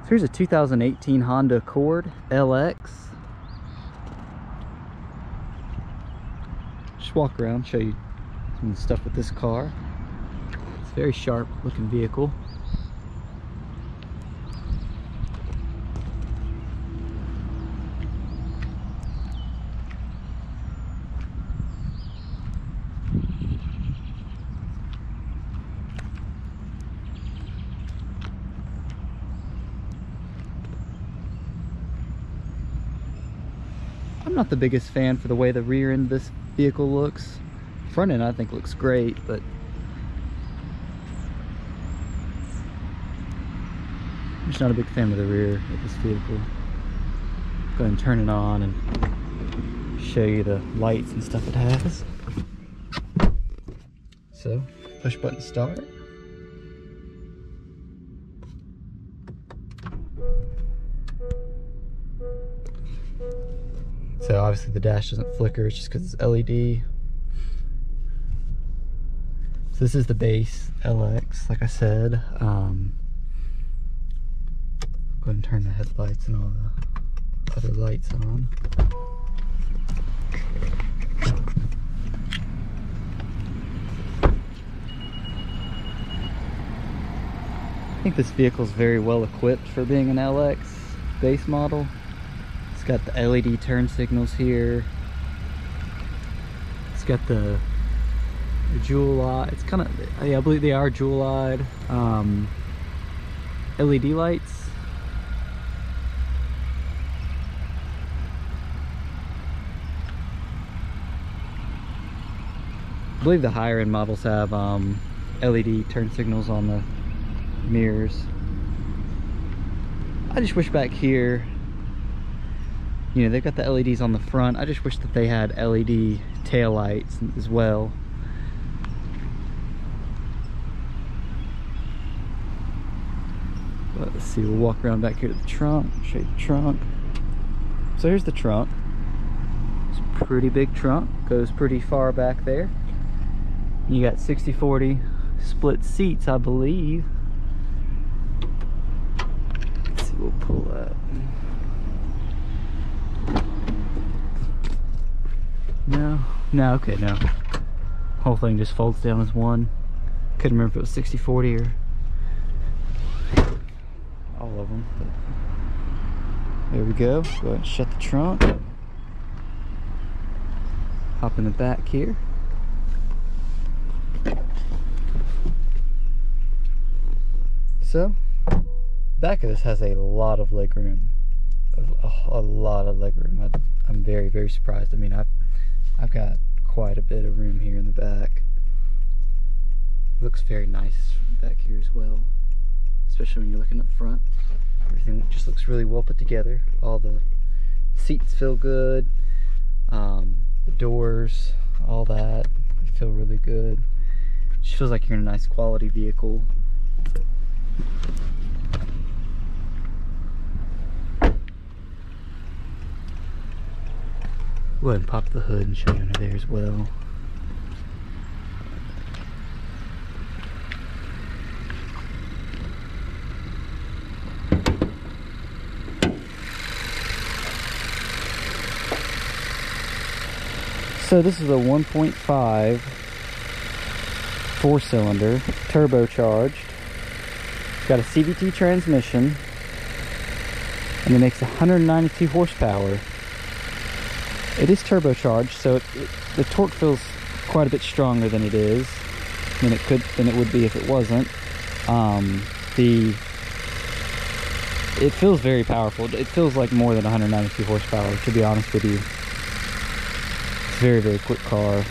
So here's a 2018 Honda Accord LX. Just walk around, show you some of the stuff with this car. It's a very sharp looking vehicle. I'm not the biggest fan for the way the rear end of this vehicle looks. Front end I think looks great, but I'm just not a big fan of the rear of this vehicle. Go ahead and turn it on and show you the lights and stuff it has. So, push button start. So obviously the dash doesn't flicker, it's just because it's LED. So this is the base LX, like I said. Go ahead and turn the headlights and all the other lights on. I think this vehicle is very well equipped for being an LX base model. It's got the LED turn signals here. It's got the jewel light. It's kind of, yeah, I believe they are jewel eyed. LED lights. I believe the higher end models have LED turn signals on the mirrors. I just wish back here, you know, they've got the LEDs on the front. I just wish that they had LED tail lights as well. But let's see, we'll walk around back here to the trunk, show you the trunk. So here's the trunk. It's a pretty big trunk, goes pretty far back there. You got 60-40 split seats, I believe. Let's see, we'll pull that. No, okay, no. Whole thing just folds down as one. Couldn't remember if it was 60-40 or all of them. But there we go. Go ahead and shut the trunk. Hop in the back here. So, back of this has a lot of legroom. A lot of legroom. I'm very, very surprised. I mean, I've got quite a bit of room here in the back. Looks very nice back here as well, especially when you're looking up front. Everything just looks really well put together. All the seats feel good. The doors, all that, they feel really good. Just feels like you're in a nice quality vehicle. Go ahead and pop the hood and show you under there as well. So this is a 1.5 4-cylinder turbocharged. It's got a CVT transmission and it makes 192 horsepower. It is turbocharged, so the torque feels quite a bit stronger than it is, than it would be if it wasn't. It feels very powerful. It feels like more than 192 horsepower, to be honest with you. It's a very, very quick car.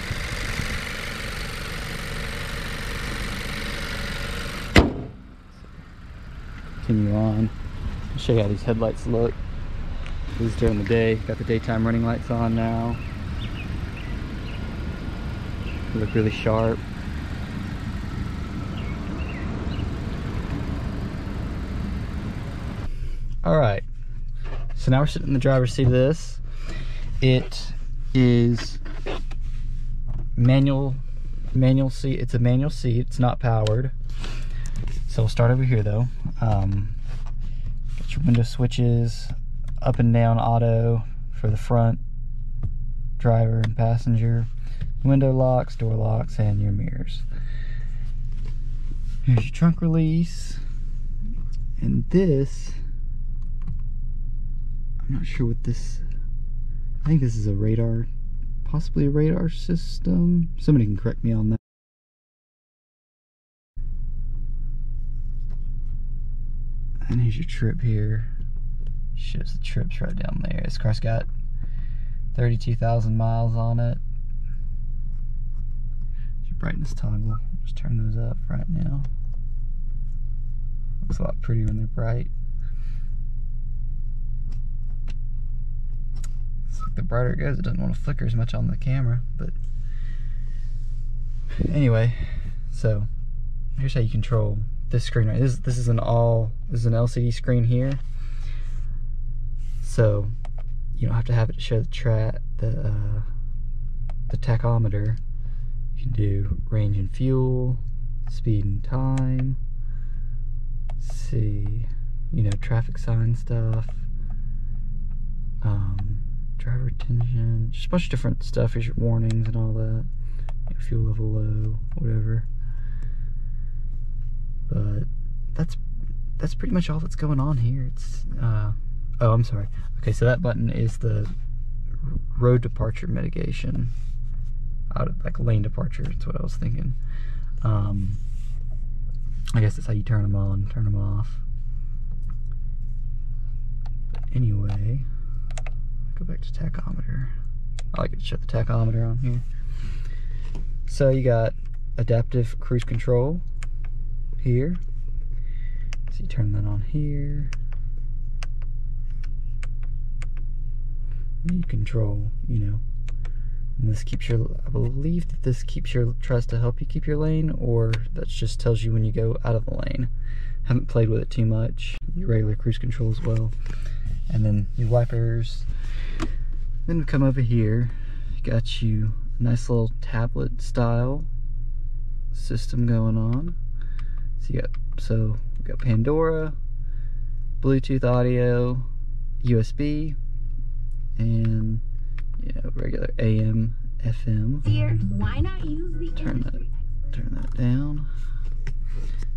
Continue on. I'll show you how these headlights look. This is during the day. Got the daytime running lights on now. They look really sharp. Alright, so now we're sitting in the driver's seat of this. It is manual seat. It's a manual seat. It's not powered. So we'll start over here though. Got your window switches, up and down auto for the front driver and passenger, window locks, door locks, and your mirrors. Here's your trunk release. And this, I'm not sure what this, I think this is a radar, possibly a radar system. Somebody can correct me on that. And here's your trip here. Shows the trips right down there. This car's got 32,000 miles on it. Your brightness toggle. Just turn those up right now. Looks a lot prettier when they're bright. It's like the brighter it goes, it doesn't want to flicker as much on the camera. But anyway, so here's how you control this screen right. This is an LCD screen here. So you don't have to have it to show the tachometer. You can do range and fuel, speed and time. Let's see, you know, traffic sign stuff, driver attention, just a bunch of different stuff. Here's your warnings and all that. You know, fuel level low, whatever. But that's pretty much all that's going on here. It's oh, I'm sorry. Okay, so that button is the road departure mitigation. Like lane departure, that's what I was thinking. I guess that's how you turn them on, turn them off. But anyway, go back to tachometer. I like to shut the tachometer on here. So you got adaptive cruise control here. So you turn that on here. And you control, you know, and this keeps your, I believe that this tries to help you keep your lane, or that just tells you when you go out of the lane. Haven't played with it too much. Your regular cruise control as well. And then your wipers. Then we come over here, got you a nice little tablet style system going on. So we got Pandora, Bluetooth audio, USB, and you know, regular AM, FM. Why not use the turn that down.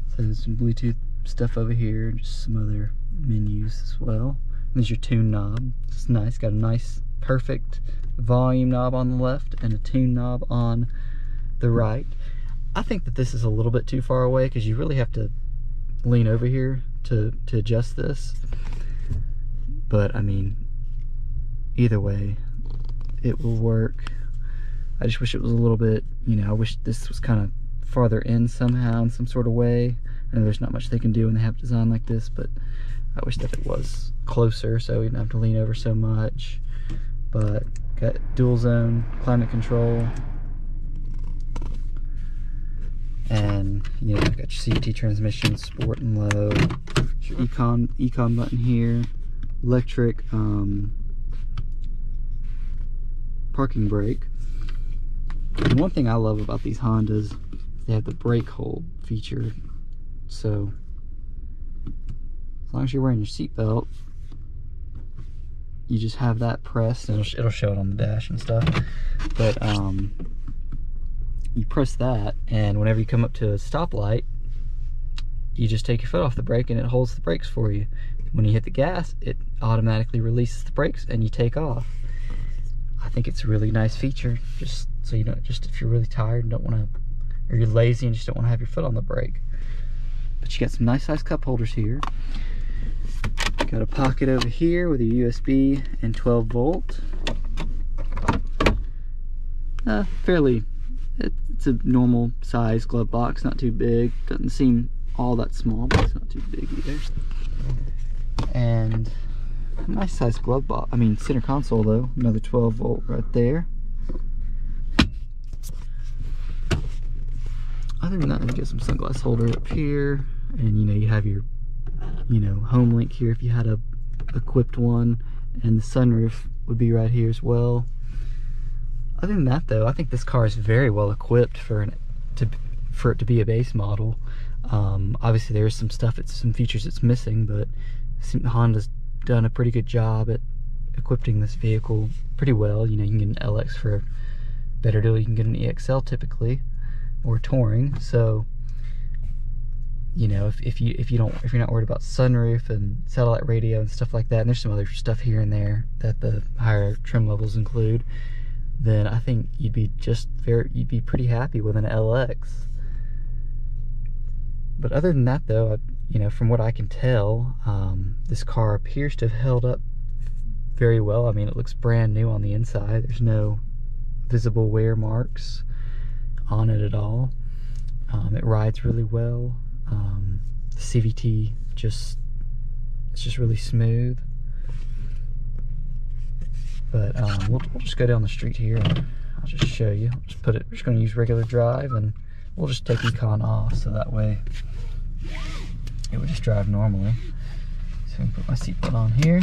So there's some Bluetooth stuff over here, just some other menus as well. And there's your tune knob. It's nice, got a nice perfect volume knob on the left and a tune knob on the right. I think that this is a little bit too far away because you really have to lean over here to adjust this. But I mean, either way, it will work. I just wish it was a little bit, you know, I wish this was kind of farther in somehow in some sort of way. I know there's not much they can do when they have a design like this, but I wish that it was closer so we didn't have to lean over so much. But got dual zone climate control. And you know, got your CVT transmission, sport and low. Your econ button here. Electric parking brake. And one thing I love about these Hondas is they have the brake hold feature. So as long as you're wearing your seatbelt, you just have that pressed, and it'll show it on the dash and stuff. But you press that, and whenever you come up to a stoplight, you just take your foot off the brake and it holds the brakes for you. When you hit the gas, it automatically releases the brakes and you take off. I think it's a really nice feature, just so you know, just if you're really tired and don't want to, or you're lazy and just don't want to have your foot on the brake. But you got some nice size cup holders here. Got a pocket over here with a USB and 12 volt. It's a normal size glove box, not too big. Doesn't seem all that small, but it's not too big either. And a nice size glove box, center console though, another 12 volt right there. Other than that, you get some sunglass holder up here, and you know, you have your, you know, home link here if you had a equipped one, and the sunroof would be right here as well. Other than that though, I think this car is very well equipped for it to be a base model. Obviously there's some features it's missing, but Honda's done a pretty good job at equipping this vehicle pretty well. You know, you can get an LX for a better deal. You can get an EXL typically, or Touring. So, you know, if you're not worried about sunroof and satellite radio and stuff like that, and there's some other stuff here and there that the higher trim levels include, then I think you'd be pretty happy with an LX. But other than that, though, you know, from what I can tell, this car appears to have held up very well. I mean, it looks brand new on the inside. There's no visible wear marks on it at all. It rides really well. The CVT it's just really smooth. But we'll just go down the street here and I'll just show you. We're just going to use regular drive, and we'll just take econ off so that way it would just drive normally. So I'm going to put my seatbelt on here.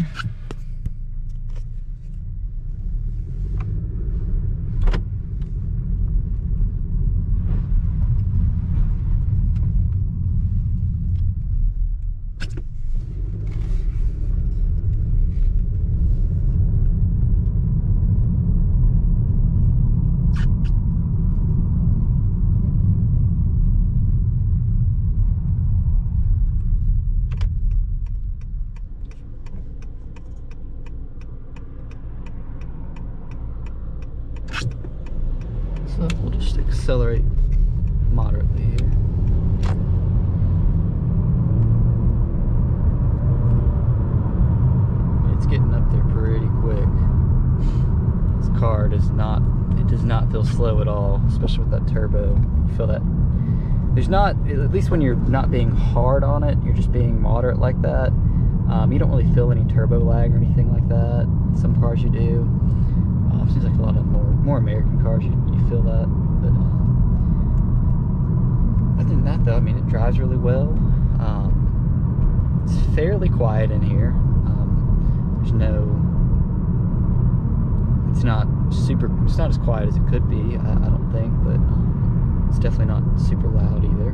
So we'll just accelerate moderately here. It's getting up there pretty quick. This car does not feel slow at all, especially with that turbo. You feel that there's not, at least when you're not being hard on it, you're just being moderate like that. You don't really feel any turbo lag or anything like that. Some cars you do. Seems like a lot of more American cars you feel that. But other than that, though, I mean, it drives really well. It's fairly quiet in here. It's not as quiet as it could be, I don't think, but it's definitely not super loud either.